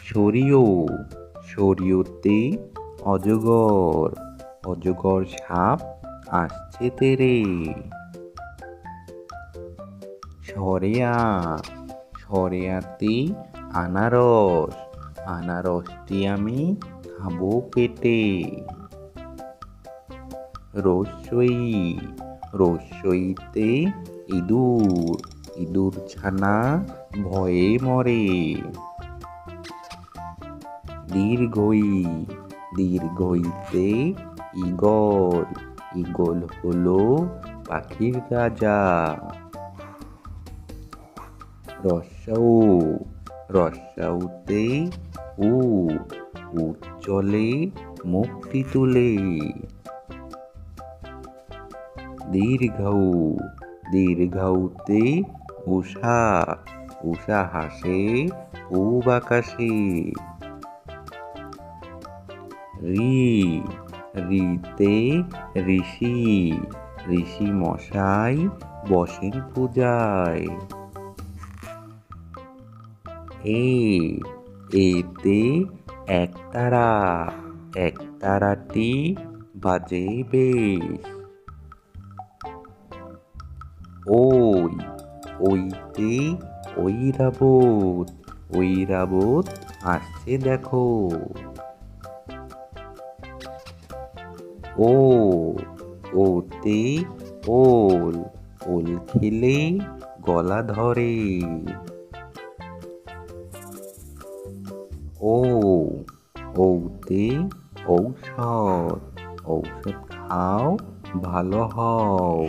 সরিও সরিওতে অজগর অজগর সাপ আসছে তেরে। সরেয়া সরেয়াতে আনারস আনারসটি আমি খাবো কেটে। রস্যই রস্যইতে ইঁদুর ইঁদুর ছানা ভয়ে মরে। দীর্ঘই দীর্ঘইতে ঈগল ঈগল হলো পাখির রাজা। রস্যৌ রস্যৌতে উট উট চলে মুক্তি তুলে। দীর্ঘৌ দীর্ঘৌতে উষা উষা হাসে পূব আকাশে। ঋ ঋতে ঋষি ঋষি মশাই বসেন পূজায়। এতে একতারা একতারাটি বাজে বেশ। ওইতে ঐরাবত আসছে দেখো। ওতে ওল খেলে গলা ধরে। ঔতে ঔষধ ঔষধ খাও ভালো হও।